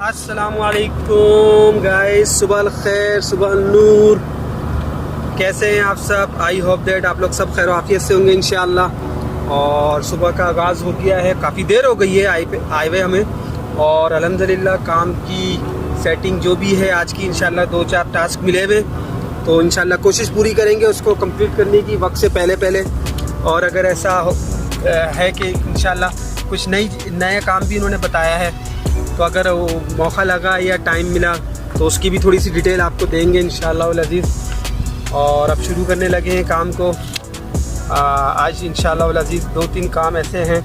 अस्सलामुअलैकुम गाइस, सुबह खैर, सुबह नूर। कैसे हैं आप सब? आई होप दैट आप लोग सब खैर आफियत से होंगे इंशाअल्लाह। और सुबह का आगाज़ हो गया है, काफ़ी देर हो गई है आए हुए हमें। और अल्हम्दुलिल्लाह काम की सेटिंग जो भी है आज की, इंशाअल्लाह 2-4 टास्क मिले हुए, तो इंशाअल्लाह कोशिश पूरी करेंगे उसको कंप्लीट करने की वक्त से पहले। और अगर ऐसा है कि इंशाअल्लाह कुछ नया काम भी इन्होंने बताया है, तो अगर वो मौका लगा या टाइम मिला तो उसकी भी थोड़ी सी डिटेल आपको देंगे इंशाअल्लाह अज़ीज़। और अब शुरू करने लगे हैं काम को। आज इंशाअल्लाह अज़ीज़ 2-3 काम ऐसे हैं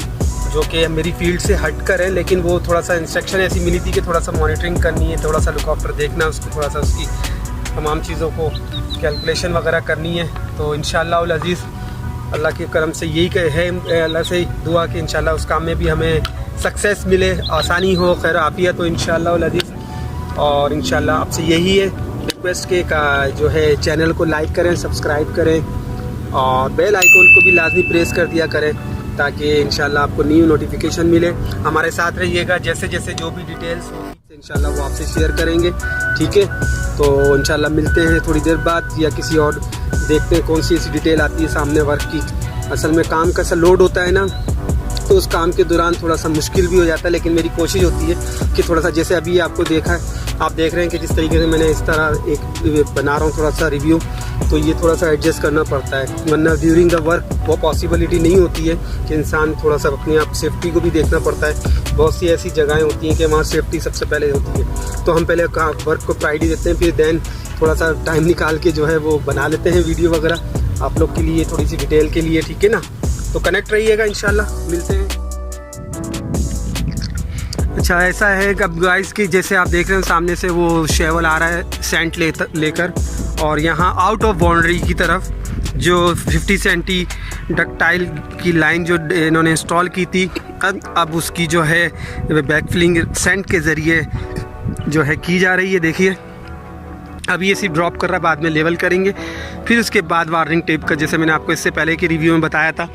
जो कि मेरी फील्ड से हट कर हैं, लेकिन वो थोड़ा सा इंस्ट्रक्शन ऐसी मिली थी कि थोड़ा सा मॉनिटरिंग करनी है, थोड़ा सा लुक आफ्टर देखना, उसको थोड़ा सा उसकी तमाम चीज़ों को कैलकुलेशन वगैरह करनी है। तो इंशाअल्लाह अज़ीज़ अल्लाह के करम से यही है, अल्लाह से दुआ कि इंशाअल्लाह उस काम में भी हमें सक्सेस मिले, आसानी हो, खैर आफियत हो इंशाअल्लाह अज़ीज़। और इंशाअल्लाह आपसे यही है रिक्वेस्ट के जो है चैनल को लाइक करें, सब्सक्राइब करें और बेल आइकन को भी लाजमी प्रेस कर दिया करें, ताकि इंशाअल्लाह आपको न्यू नोटिफिकेशन मिले। हमारे साथ रहिएगा, जैसे जैसे जो भी डिटेल्स होगी इंशाअल्लाह वो आपसे शेयर करेंगे, ठीक है? तो इंशाअल्लाह मिलते हैं थोड़ी देर बाद, या किसी और देखते हैं कौन सी ऐसी डिटेल आती है सामने वर्क की। असल में काम का सा लोड होता है ना, तो उस काम के दौरान थोड़ा सा मुश्किल भी हो जाता है, लेकिन मेरी कोशिश होती है कि थोड़ा सा, जैसे अभी आपको देखा है, आप देख रहे हैं कि जिस तरीके से मैंने इस तरह एक बना रहा हूँ थोड़ा सा रिव्यू, तो ये थोड़ा सा एडजस्ट करना पड़ता है, वरना ड्यूरिंग द वर्क वो पॉसिबिलिटी नहीं होती है कि इंसान थोड़ा सा अपने आप सेफ्टी को भी देखना पड़ता है। बहुत सी ऐसी जगहें होती हैं कि वहाँ सेफ्टी सबसे पहले होती है, तो हम पहले वर्क को प्रायोरिटी देते हैं, फिर देन थोड़ा सा टाइम निकाल के जो है वो बना लेते हैं वीडियो वगैरह आप लोग के लिए, थोड़ी सी डिटेल के लिए, ठीक है ना? तो कनेक्ट रहिएगा, इंशाल्लाह मिलते हैं। अच्छा, ऐसा है कि अब गाइस की जैसे आप देख रहे हैं सामने से वो शेवल आ रहा है सेंट लेकर, और यहाँ आउट ऑफ बाउंड्री की तरफ जो 50 सेंटी डक्टाइल की लाइन जो इन्होंने इंस्टॉल की थी, अब उसकी जो है बैकफिलिंग सेंट के ज़रिए जो है की जा रही है। देखिए अभी ये सिर्फ ड्रॉप कर रहा है, बाद में लेवल करेंगे, फिर उसके बाद वार्निंग टेप का, जैसे मैंने आपको इससे पहले के रिव्यू में बताया था,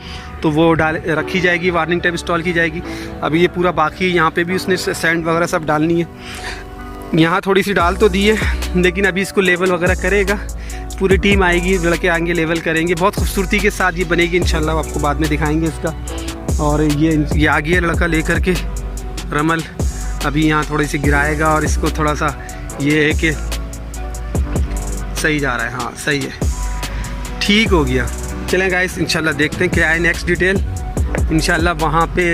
तो वो रखी जाएगी, वार्निंग टेप इंस्टॉल की जाएगी। अभी ये पूरा बाकी है, यहाँ पे भी उसने सैंड वगैरह सब डालनी है, यहाँ थोड़ी सी डाल तो दी है, लेकिन अभी इसको लेवल वगैरह करेगा, पूरी टीम आएगी, लड़के आएंगे, लेवल करेंगे, बहुत खूबसूरती के साथ ये बनेगी इंशाल्लाह, आपको बाद में दिखाएंगे इसका। और ये आ गया लड़का लेकर के रमल, अभी यहाँ थोड़ी सी गिराएगा, और इसको थोड़ा सा ये है कि सही जा रहा है, हाँ सही है, ठीक हो गया। चलें गाइस, इंशाल्लाह देखते हैं क्या है नेक्स्ट डिटेल। इंशाल्लाह वहाँ पे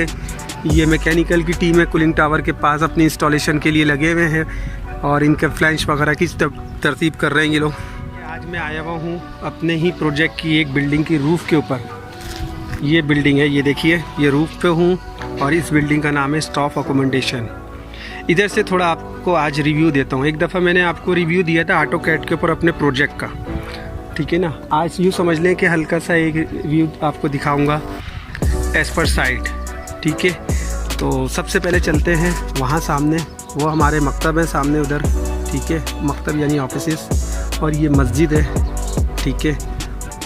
ये मैकेनिकल की टीम है कूलिंग टावर के पास, अपनी इंस्टॉलेशन के लिए लगे हुए हैं, और इनके फ्लैंश वगैरह की तरतीब कर रहे हैं ये लोग। आज मैं आया हुआ हूँ अपने ही प्रोजेक्ट की एक बिल्डिंग की रूफ़ के ऊपर। ये बिल्डिंग है, ये देखिए, ये रूफ़ पे हूँ, और इस बिल्डिंग का नाम है स्टाफ अकोमोडेशन। इधर से थोड़ा आपको आज रिव्यू देता हूँ। एक दफ़ा मैंने आपको रिव्यू दिया था ऑटोकैड के ऊपर अपने प्रोजेक्ट का, ठीक है ना? आज यूँ समझ लें कि हल्का सा एक व्यू आपको दिखाऊंगा एज़ पर साइट, ठीक है? तो सबसे पहले चलते हैं वहाँ सामने, वो हमारे मकतब है सामने उधर, ठीक है? मकतब यानी ऑफिसेस, और ये मस्जिद है, ठीक है?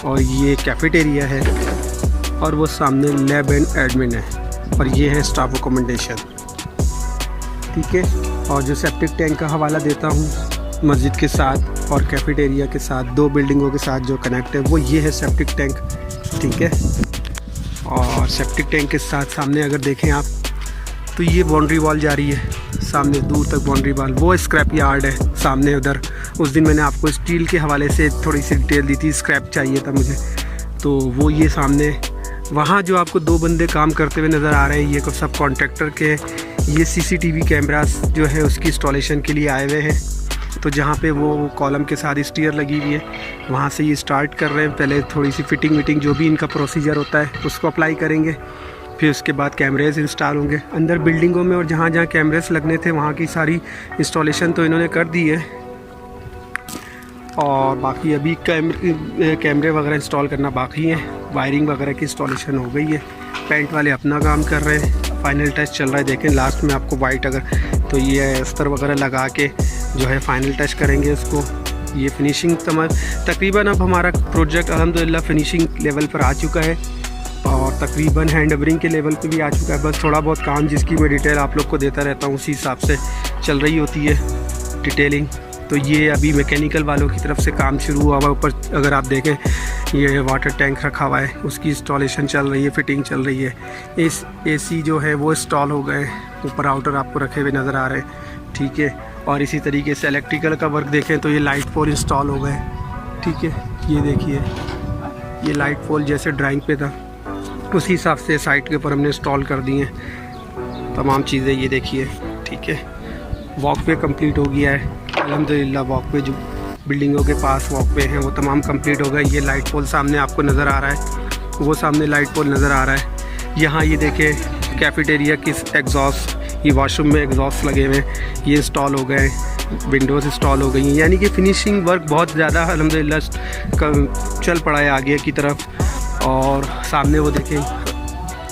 और ये कैफेटेरिया है, और वो सामने लैब एंड एडमिन है, और ये है स्टाफ अकोमोडेशन, ठीक है? और जो सेप्टिक टैंक का हवाला देता हूँ मस्जिद के साथ और कैफेटेरिया के साथ, 2 बिल्डिंगों के साथ जो कनेक्ट है, वो ये है सेप्टिक टैंक, ठीक है? और सेप्टिक टैंक के साथ सामने अगर देखें आप, तो ये बाउंड्री वॉल जा रही है सामने दूर तक, बाउंड्री वॉल, वो स्क्रैप यार्ड है सामने उधर। उस दिन मैंने आपको स्टील के हवाले से थोड़ी सी डिटेल दी थी, स्क्रैप चाहिए था मुझे, तो वो ये सामने, वहाँ जो आपको 2 बंदे काम करते हुए नज़र आ रहे हैं, ये सब कॉन्ट्रैक्टर के, ये CCTV कैमरास जो है उसकी इंस्टॉलेशन के लिए आए हुए हैं। तो जहाँ पे वो कॉलम के साथ स्टीयर लगी हुई है, वहाँ से ये स्टार्ट कर रहे हैं। पहले थोड़ी सी फिटिंग विटिंग जो भी इनका प्रोसीजर होता है उसको अप्लाई करेंगे, फिर उसके बाद कैमरेज इंस्टॉल होंगे अंदर बिल्डिंगों में, और जहाँ जहाँ कैमरेज लगने थे वहाँ की सारी इंस्टॉलेशन तो इन्होंने कर दी है, और बाकी अभी कैमरे वगैरह इंस्टॉल करना बाकी है। वायरिंग वगैरह की इंस्टॉलेशन हो गई है, पेंट वाले अपना काम कर रहे हैं, फाइनल टच चल रहा है। देखें लास्ट में आपको वाइट अगर, तो ये अस्तर वगैरह लगा के जो है फाइनल टच करेंगे इसको। ये फिनिशिंग तकरीबन अब हमारा प्रोजेक्ट अल्हम्दुलिल्लाह फिनिशिंग लेवल पर आ चुका है, और तकरीबन हैंडओवरिंग के लेवल पे भी आ चुका है। बस थोड़ा बहुत काम जिसकी मैं डिटेल आप लोग को देता रहता हूँ उसी हिसाब से चल रही होती है डिटेलिंग। तो ये अभी मैकेनिकल वालों की तरफ से काम शुरू हुआ हुआ। ऊपर अगर आप देखें ये वाटर टैंक रखा हुआ है, उसकी इंस्टॉलेशन चल रही है, फिटिंग चल रही है। इस AC जो है वो इंस्टॉल हो गए, ऊपर आउटर आपको रखे हुए नज़र आ रहे हैं, ठीक है। और इसी तरीके से इलेक्ट्रिकल का वर्क देखें तो ये लाइट पोल इंस्टॉल हो गए, ठीक है। ये देखिए ये लाइट पोल जैसे ड्राइंग पे था उसी हिसाब से साइट के ऊपर हमने इंस्टॉल कर दी हैं तमाम चीज़ें। ये देखिए, ठीक है। वॉकवे कंप्लीट हो गया है अल्हम्दुलिल्लाह। वॉकवे जो बिल्डिंगों के पास वॉकवे हैं वो तमाम कंप्लीट हो गए। ये लाइट पोल सामने आपको नज़र आ रहा है, वो सामने लाइट पोल नज़र आ रहा है। यहाँ ये देखें कैफेटेरिया की एग्जॉस्ट, ये वॉशरूम में एग्जॉस्ट लगे हुए हैं, ये इंस्टॉल हो गए, विंडोज़ इंस्टॉल हो गई हैं। यानी कि फिनिशिंग वर्क बहुत ज़्यादा अल्हम्दुलिल्लाह चल पड़ा है आगे की तरफ। और सामने वो देखें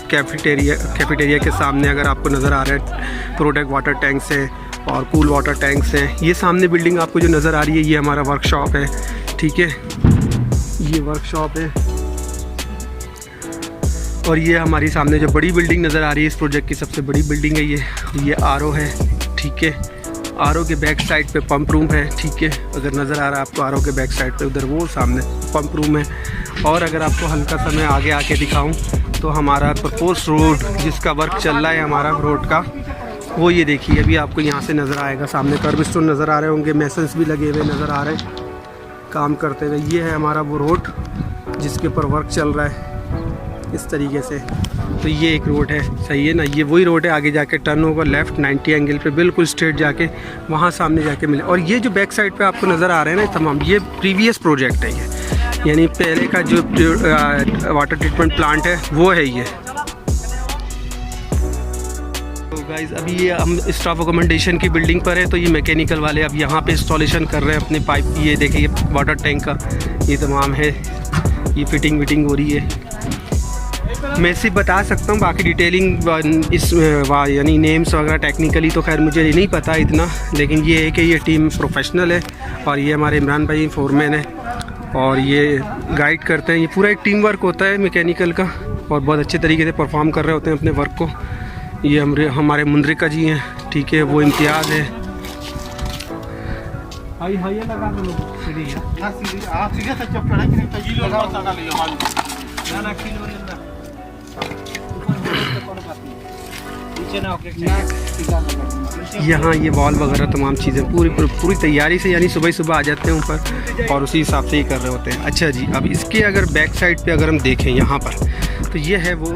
कैफेटेरिया के सामने अगर आपको नज़र आ रहा है प्रोडक्ट वाटर टैंक्स हैं और कूल वाटर टैंक्स हैं। ये सामने बिल्डिंग आपको जो नज़र आ रही है ये हमारा वर्कशॉप है, ठीक है। ये वर्कशॉप है और ये हमारी सामने जो बड़ी बिल्डिंग नज़र आ रही है इस प्रोजेक्ट की सबसे बड़ी बिल्डिंग है ये RO है, ठीक है। RO के बैक साइड पे पंप रूम है, ठीक है। अगर नज़र आ रहा है आपको RO के बैक साइड पे उधर वो सामने पंप रूम है। और अगर आपको हल्का सा मैं आगे आके दिखाऊं तो हमारा प्रपोज रोड जिसका वर्क चल रहा है हमारा रोड का, वो ये देखिए अभी आपको यहाँ से नज़र आएगा। सामने कर्ब स्टोन नज़र आ रहे होंगे, मेसन्स भी लगे हुए नज़र आ रहे हैं काम करते हुए। ये है हमारा वो रोड जिसके ऊपर वर्क चल रहा है इस तरीके से। तो ये एक रोड है, सही है ना। ये वही रोड है, आगे जाके टर्न होगा लेफ़्ट 90 एंगल पे बिल्कुल स्ट्रेट जाके वहाँ सामने जाके मिले। और ये जो बैक साइड पे आपको नज़र आ रहे हैं ना तमाम, ये प्रीवियस प्रोजेक्ट है ये, यानी पहले का जो वाटर ट्रीटमेंट प्लांट है वो है ये। तो गाइस अभी ये हम स्टाफ अकोमोडेशन की बिल्डिंग पर है। तो ये मैकेनिकल वाले अब यहाँ पे इंस्टॉलेशन कर रहे हैं अपने पाइप। ये देखिए ये वाटर टैंक का ये तमाम है, ये फिटिंग विटिंग हो रही है। मैं सिर्फ बता सकता हूँ, बाकी डिटेलिंग इस यानी नेम्स वगैरह टेक्निकली तो खैर मुझे नहीं पता इतना, लेकिन ये है कि ये टीम प्रोफेशनल है और ये हमारे इमरान भाई फोरमैन है और ये गाइड करते हैं। ये पूरा एक टीम वर्क होता है मैकेनिकल का और बहुत अच्छे तरीके से परफॉर्म कर रहे होते हैं अपने वर्क को। ये हमारे मुंद्रिका जी हैं, ठीक है, वो इम्तियाज़ है। यहाँ ये वॉल वगैरह तमाम चीज़ें पूरी तैयारी से, यानी सुबह सुबह आ जाते हैं ऊपर और उसी हिसाब से ही कर रहे होते हैं। अच्छा जी, अब इसके अगर बैक साइड पे अगर हम देखें यहाँ पर तो ये है वो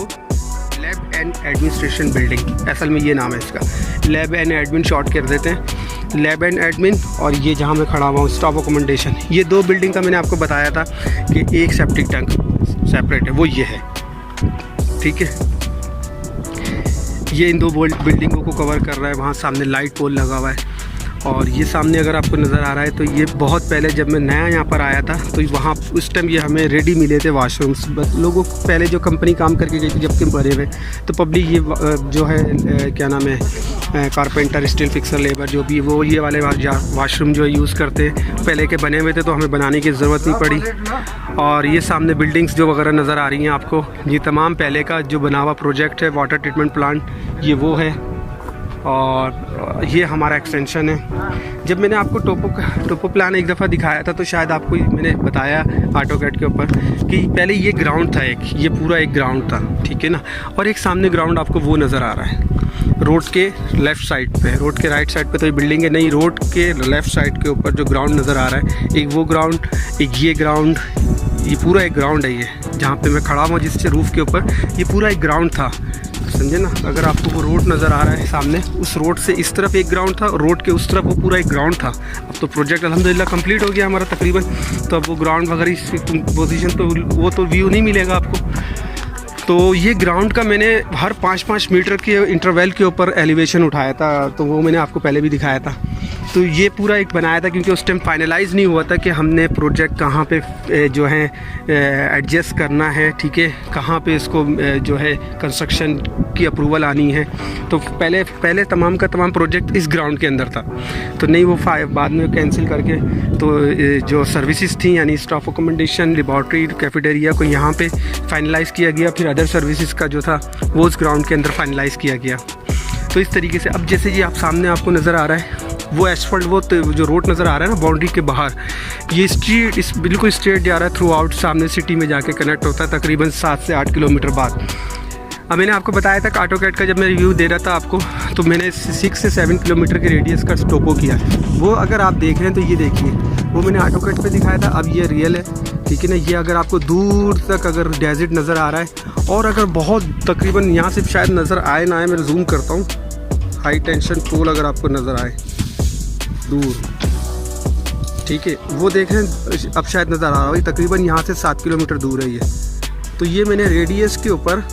लैब एंड एडमिनिस्ट्रेशन बिल्डिंग, असल में ये नाम है इसका, लैब एंड एडमिन शॉर्ट कर देते हैं, लैब एंड एडमिन। और ये जहाँ मैं खड़ा हुआ हूँ स्टाफ अकोमोडेशन, ये दो बिल्डिंग का मैंने आपको बताया था कि एक सेप्टिक टैंक सेपरेट है, वो ये है, ठीक है। ये इन दो बिल्डिंगों को कवर कर रहा है। वहाँ सामने लाइट पोल लगा हुआ है और ये सामने अगर आपको नज़र आ रहा है तो ये बहुत पहले जब मैं नया यहाँ पर आया था तो वहाँ उस टाइम ये हमें रेडी मिले थे वाशरूम्स। लोगों को पहले जो कंपनी काम करके गई थी जबकि भरे हुए, तो पब्लिक ये जो है क्या नाम है कारपेंटर स्टील फिक्सर लेबर जो भी वो ये वाले वाशरूम जो यूज़ करते पहले के बने हुए थे, तो हमें बनाने की ज़रूरत नहीं पड़ी। और ये सामने बिल्डिंग्स जो वगैरह नज़र आ रही हैं आपको, ये तमाम पहले का जो बना हुआ प्रोजेक्ट है वाटर ट्रीटमेंट प्लांट, ये वो है। और ये हमारा एक्सटेंशन है। जब मैंने आपको टोपो प्लान एक दफ़ा दिखाया था तो शायद आपको मैंने बताया ऑटोकैड के ऊपर कि पहले ये ग्राउंड था, एक ये पूरा एक ग्राउंड था, ठीक है ना। और एक सामने ग्राउंड आपको वो नज़र आ रहा है रोड के लेफ़्ट साइड पे, रोड के राइट साइड पे तो ये बिल्डिंग है नहीं, रोड के लेफ़्ट साइड के ऊपर जो ग्राउंड नज़र आ रहा है, एक वो ग्राउंड, एक ये ग्राउंड, ये पूरा एक ग्राउंड है। ये जहाँ पे मैं खड़ा हुआ जिससे रूफ़ के ऊपर, ये पूरा एक ग्राउंड था, समझे ना। अगर आपको वो रोड नज़र आ रहा है सामने, उस रोड से इस तरफ एक ग्राउंड था और रोड के उस तरफ वो पूरा एक ग्राउंड था। अब तो प्रोजेक्ट अल्हम्दुलिल्लाह कंप्लीट हो गया हमारा तकरीबन, तो अब वो ग्राउंड वगैरह इस पोजीशन तो वो तो व्यू नहीं मिलेगा आपको। तो ये ग्राउंड का मैंने हर 5-5 मीटर के इंटरवल के ऊपर एलिवेशन उठाया था, तो वो मैंने आपको पहले भी दिखाया था। तो ये पूरा एक बनाया था क्योंकि उस टाइम फाइनलाइज़ नहीं हुआ था कि हमने प्रोजेक्ट कहाँ पे जो है एडजस्ट करना है, ठीक है, कहाँ पे इसको जो है कंस्ट्रक्शन की अप्रूवल आनी है। तो पहले तमाम का तमाम प्रोजेक्ट इस ग्राउंड के अंदर था, तो नहीं वो बाद में कैंसिल करके तो जो सर्विसेज थी यानी स्टाफ अकोमोडेशन, लेबॉर्ट्री, कैफेटेरिया को यहाँ पे फाइनलाइज़ किया गया। फिर वेदर सर्विसेज का जो था वो उस ग्राउंड के अंदर फाइनलाइज़ किया गया। तो इस तरीके से अब जैसे ये आप सामने आपको नज़र आ रहा है वो एसफल्ट, वो जो रोड नज़र आ रहा है ना बाउंड्री के बाहर, ये स्ट्रीट इस बिल्कुल स्ट्रेट जा रहा है थ्रू आउट, सामने सिटी में जाके कनेक्ट होता है तकरीबन 7 से 8 किलोमीटर बाद। अब मैंने आपको बताया था कि ऑटोकैड का जब मैं रिव्यू दे रहा था आपको, तो मैंने 6 से 7 किलोमीटर के रेडियस का टोपो किया है। वो अगर आप देख रहे हैं तो ये देखिए, वो मैंने ऑटोकैड पे दिखाया था, अब ये रियल है, ठीक है ना। ये अगर आपको दूर तक अगर डेजर्ट नज़र आ रहा है और अगर बहुत तकरीबन यहाँ से शायद नज़र आए ना आए, मैं जूम करता हूँ, हाई टेंशन पोल अगर आपको नज़र आए दूर, ठीक है, वो देख रहे हैं अब शायद नज़र आ रहा है, तकरीबन यहाँ से 7 किलोमीटर दूर है ये। तो ये मैंने रेडियस के ऊपर,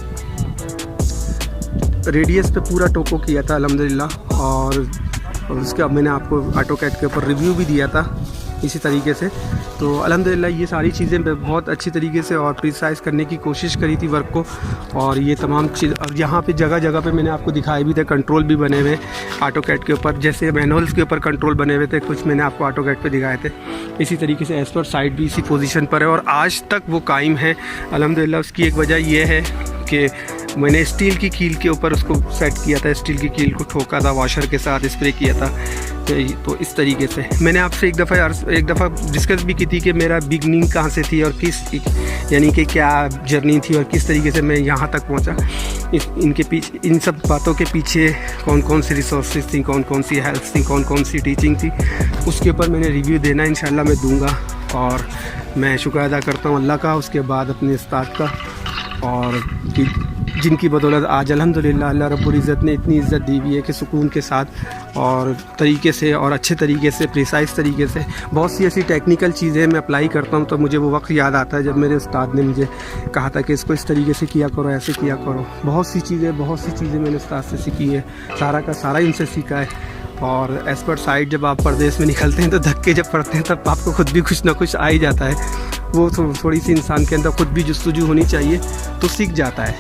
रेडियस पे पूरा टोको किया था अल्हम्दुलिल्लाह, और उसके अब मैंने आपको ऑटोकैड के ऊपर रिव्यू भी दिया था इसी तरीके से। तो अल्हम्दुलिल्लाह ये सारी चीज़ें बहुत अच्छी तरीके से और प्रिसाइज़ करने की कोशिश करी थी वर्क को, और ये तमाम चीज़ अब यहाँ पे जगह जगह पे मैंने आपको दिखाए भी थे, कंट्रोल भी बने हुए ऑटोकैड के ऊपर, जैसे मैनुअल्स के ऊपर कंट्रोल बने हुए थे, कुछ मैंने आपको ऑटोकैड पे दिखाए थे। इसी तरीके से एज पर साइड भी इसी पोजीशन पर है और आज तक वो कायम है अल्हम्दुलिल्लाह। उसकी एक वजह यह है कि मैंने स्टील की कील के ऊपर उसको सेट किया था, स्टील की कील को ठोका था, वॉशर के साथ स्प्रे किया था। तो इस तरीके से मैंने आपसे एक दफ़ा डिस्कस भी की थी कि मेरा बिगनिंग कहाँ से थी और किस, यानी कि क्या जर्नी थी और किस तरीके से मैं यहाँ तक पहुँचा। इनके पीछे, इन सब बातों के पीछे कौन कौन सी रिसोर्सेज थी, कौन कौन सी हेल्प थी, कौन कौन सी टीचिंग थी, उसके ऊपर मैंने रिव्यू देना इंशाल्लाह मैं दूँगा। और मैं शुक्र अदा करता हूँ अल्लाह का, उसके बाद अपने उस्ताद का, और जिनकी बदौलत आज अल्हम्दुलिल्लाह अल्लाह रब्बुल इज़्ज़त ने इतनी इज़्ज़त दी हुई है कि सुकून के साथ और तरीके से और अच्छे तरीके से, प्रिसाइज़ तरीके से बहुत सी ऐसी टेक्निकल चीज़ें मैं अप्लाई करता हूँ। तो मुझे वो वक्त याद आता है जब मेरे उस्ताद ने मुझे कहा था कि इसको इस तरीके से किया करो, ऐसे किया करो। बहुत सी चीज़ें मैंने उस्ताद से सीखी है, सारा का सारा इनसे सीखा है। और एज पर साइड जब आप परदेश में निकलते हैं तो धक्के जब पड़ते हैं तब आपको खुद भी कुछ ना कुछ आ ही जाता है। वो थोड़ी सी इंसान के अंदर खुद भी जुस्तजू होनी चाहिए तो सीख जाता है।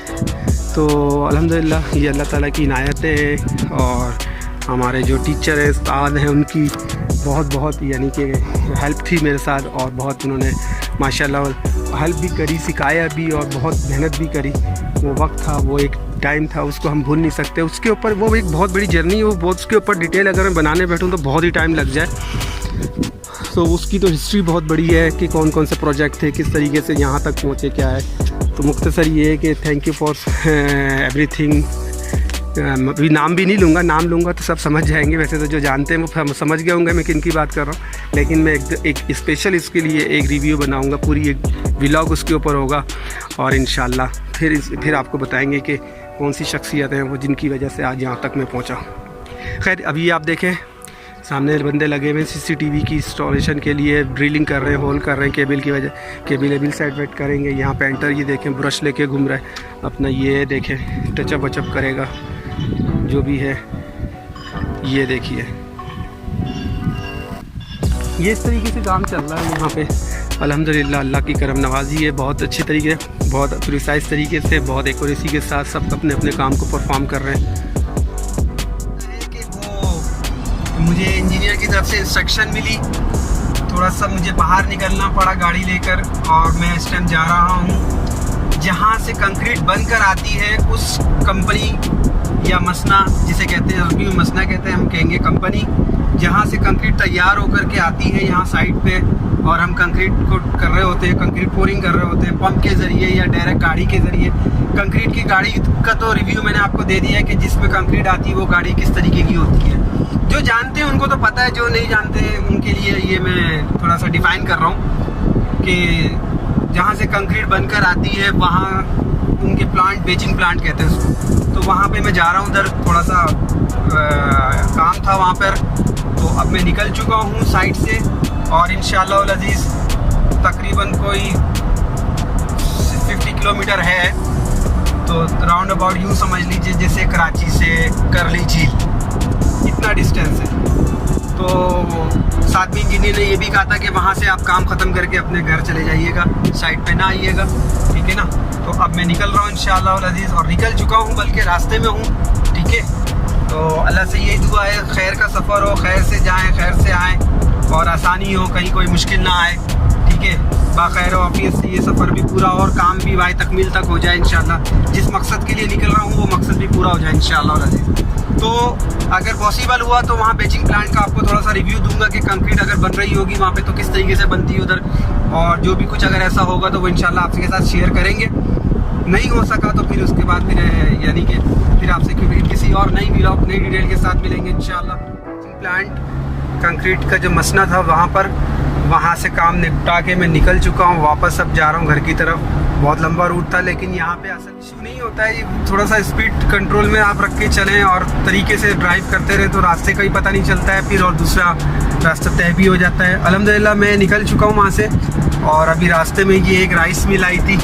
तो अल्हम्दुलिल्लाह ये अल्लाह ताला की इनायत है, और हमारे जो टीचर हैं, उस्ताद हैं, उनकी बहुत यानी कि हेल्प थी मेरे साथ, और बहुत उन्होंने माशाल्लाह हेल्प भी करी, सिखाया भी और बहुत मेहनत भी करी। वो वक्त था, वो एक टाइम था, उसको हम भूल नहीं सकते। उसके ऊपर वो एक बहुत बड़ी जर्नी है, वो बहुत उसके ऊपर डिटेल अगर मैं बनाने बैठूँ तो बहुत ही टाइम लग जाए। तो उसकी तो हिस्ट्री बहुत बड़ी है कि कौन कौन से प्रोजेक्ट थे, किस तरीके से यहाँ तक पहुँचे, क्या है। तो मुख्तसर ये है कि थैंक यू फॉर एवरीथिंग। अभी नाम भी नहीं लूँगा, नाम लूँगा तो सब समझ जाएंगे, वैसे तो जो जानते हैं वो समझ गए होंगे मैं किन की बात कर रहा हूँ। लेकिन मैं एक स्पेशल इसके लिए एक रिव्यू बनाऊँगा, पूरी एक व्लॉग उसके ऊपर होगा, और इंशाल्लाह फिर आपको बताएंगे कि कौन सी शख्सियत हैं वो जिनकी वजह से आज यहाँ तक मैं पहुँचा। खैर अभी आप देखें सामने बंदे लगे हुए CCTV की इंस्टॉलेशन के लिए, ड्रिलिंग कर रहे हैं, होल कर रहे हैं केबल की वजह, केबल सेट वेट करेंगे। यहाँ पेंटर ये देखें ब्रश लेके घूम रहा है अपना, ये देखें टचअप वचअप करेगा जो भी है, ये देखिए ये इस तरीके से काम चल रहा है यहाँ पे अल्हम्दुलिल्लाह। अल्लाह की करम नवाजी है, बहुत अच्छी तरीके, बहुत प्रिसाइज तरीके से, बहुत एक्यूरेसी के साथ सब अपने अपने काम को परफॉर्म कर रहे हैं। मुझे इंजीनियर की तरफ से इंस्ट्रक्शन मिली, थोड़ा सा मुझे बाहर निकलना पड़ा गाड़ी लेकर, और मैं इस टाइम जा रहा हूँ जहाँ से कंक्रीट बनकर आती है उस कंपनी या मसना जिसे कहते हैं, अरबी में मसना कहते हैं, हम कहेंगे कंपनी, जहाँ से कंक्रीट तैयार होकर के आती है यहाँ साइड पे, और हम कंक्रीट को कर रहे होते हैं, कंक्रीट पोरिंग कर रहे होते हैं पंप के ज़रिए या डायरेक्ट गाड़ी के ज़रिए। कंक्रीट की गाड़ी का तो रिव्यू मैंने आपको दे दिया है कि जिसमें कंक्रीट आती है वो गाड़ी किस तरीके की होती है। जो जानते हैं उनको तो पता है, जो नहीं जानते हैं उनके लिए ये मैं थोड़ा सा डिफ़ाइन कर रहा हूँ कि जहाँ से कंक्रीट बनकर आती है वहाँ उनके प्लांट, बेचिंग प्लांट कहते हैं उसको, तो वहाँ पे मैं जा रहा हूँ। उधर थोड़ा सा काम था वहाँ पर, तो अब मैं निकल चुका हूँ साइड से, और इंशाअल्लाह अल अज़ीज़ तकरीबन कोई 50 किलोमीटर है, तो राउंड अबाउट यूँ समझ लीजिए जैसे कराची से करली झील इतना डिस्टेंस है। तो साथ में इंजीनियर ने ये भी कहा था कि वहाँ से आप काम ख़त्म करके अपने घर चले जाइएगा, साइड पे ना आइएगा, ठीक है ना। तो अब मैं निकल रहा हूँ इंशाअल्लाह अल अज़ीज़, और निकल चुका हूँ बल्कि रास्ते में हूँ, ठीक है। तो अल्लाह से यही दुआ है खैर का सफ़र हो, खैर से जाएँ, खैर से आएँ, और आसानी हो, कहीं कोई मुश्किल ना आए, ठीक है, बाखैर ऑफिस से ये सफ़र भी पूरा और काम भी भाई तकमील तक हो जाए इंशाल्लाह। जिस मकसद के लिए निकल रहा हूँ वो मकसद भी पूरा हो जाए इंशाल्लाह। तो अगर पॉसिबल हुआ तो वहाँ बेचिंग प्लांट का आपको थोड़ा सा रिव्यू दूंगा कि कंक्रीट अगर बन रही होगी वहाँ पे तो किस तरीके से बनती है उधर, और जो भी कुछ अगर ऐसा होगा तो वो इंशाल्लाह आपके साथ शेयर करेंगे। नहीं हो सका तो फिर उसके बाद फिर यानी कि फिर आपसे किसी और नई व्लॉग नई डिटेल के साथ मिलेंगे इंशाल्लाह। प्लांट कंक्रीट का जो मसना था वहाँ से काम निपटा के मैं निकल चुका हूँ, वापस अब जा रहा हूँ घर की तरफ। बहुत लंबा रूट था लेकिन यहाँ पे असल इशू नहीं होता है, थोड़ा सा स्पीड कंट्रोल में आप रख के चलें और तरीके से ड्राइव करते रहे तो रास्ते का ही पता नहीं चलता है, फिर और दूसरा रास्ता तय भी हो जाता है। अल्हम्दुलिल्लाह मैं निकल चुका हूँ वहाँ से, और अभी रास्ते में ये एक राइस मिल आई थी,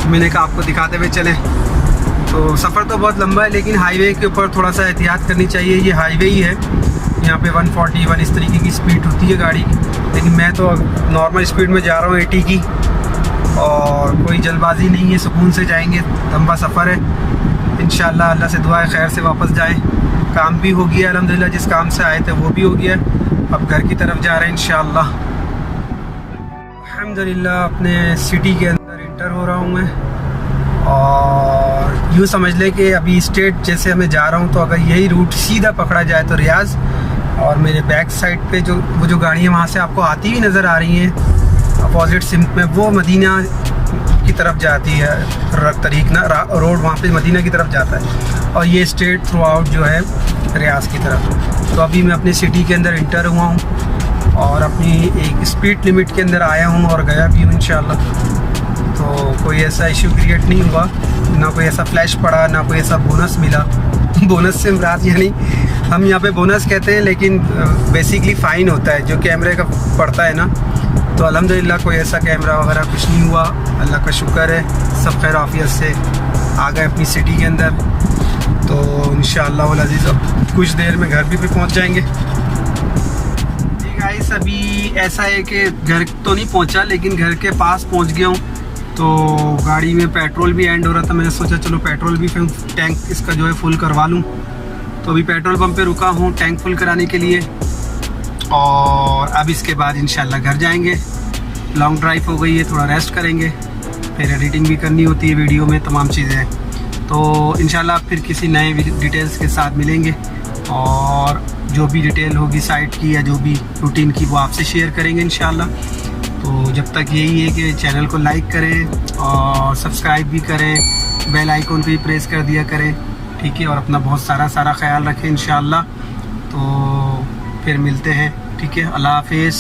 मैंने कहा आपको दिखाते हुए चले। तो सफ़र तो बहुत लंबा है लेकिन हाईवे के ऊपर थोड़ा सा एहतियात करनी चाहिए, ये हाईवे ही है, यहाँ पे 141 इस तरीके की स्पीड होती है गाड़ी की, लेकिन मैं तो नॉर्मल स्पीड में जा रहा हूँ 80 की, और कोई जल्दबाजी नहीं है, सुकून से जाएंगे। लंबा सफ़र है इंशाल्लाह, अल्लाह से दुआ है खैर से वापस जाएं। काम भी हो गया अल्हम्दुलिल्लाह, जिस काम से आए थे वो भी हो गया, अब घर की तरफ जा रहे हैं इंशाल्लाह। अल्हम्दुलिल्लाह अपने सिटी के अंदर इंटर हो रहा हूँ मैं, और यूँ समझ ले कि अभी स्टेट जैसे मैं जा रहा हूँ तो अगर यही रूट सीधा पकड़ा जाए तो रियाज, और मेरे बैक साइड पे वो जो गाड़ियाँ वहाँ से आपको आती हुई नज़र आ रही हैं अपोजिट सिम्त में, वो मदीना की तरफ जाती है, तरीक ना रोड वहाँ पे मदीना की तरफ जाता है, और ये स्ट्रेट थ्रू आउट जो है रियाज की तरफ। तो अभी मैं अपनी सिटी के अंदर इंटर हुआ हूँ और अपनी एक स्पीड लिमिट के अंदर आया हूँ और गया भी हूँ इंशाल्लाह। तो कोई ऐसा इशू क्रिएट नहीं हुआ, ना कोई ऐसा फ्लैश पड़ा, ना कोई ऐसा बोनस मिला। बोनस से मुराद यानी हम यहाँ पे बोनस कहते हैं लेकिन बेसिकली फ़ाइन होता है जो कैमरे का पड़ता है ना। तो अल्हम्दुलिल्लाह कोई ऐसा कैमरा वगैरह कुछ नहीं हुआ, अल्लाह का शुक्र है, सब खैर आफियत से आ गए अपनी सिटी के अंदर। तो इंशाअल्लाह वल अज़ीज़ अब कुछ देर में घर भी पहुँच जाएंगे। गाइस अभी ऐसा है कि घर तो नहीं पहुँचा लेकिन घर के पास पहुँच गया हूँ। तो गाड़ी में पेट्रोल भी एंड हो रहा था, मैंने सोचा चलो पेट्रोल भी टैंक इसका जो है फुल करवा लूँ। तो अभी पेट्रोल पंप पे रुका हूँ टैंक फुल कराने के लिए, और अब इसके बाद इंशाल्लाह घर जाएंगे। लॉन्ग ड्राइव हो गई है, थोड़ा रेस्ट करेंगे, फिर एडिटिंग भी करनी होती है वीडियो में, तमाम चीज़ें। तो इंशाल्लाह फिर किसी नए डिटेल्स के साथ मिलेंगे, और जो भी डिटेल होगी साइट की या जो भी रूटीन की वो आपसे शेयर करेंगे इंशाल्लाह। तो जब तक यही है कि चैनल को लाइक करें और सब्सक्राइब भी करें, बेल आइकॉन पे प्रेस कर दिया करें, ठीक है, और अपना बहुत सारा ख्याल रखें इंशाल्लाह। तो फिर मिलते हैं, ठीक है, अल्लाह हाफिज़।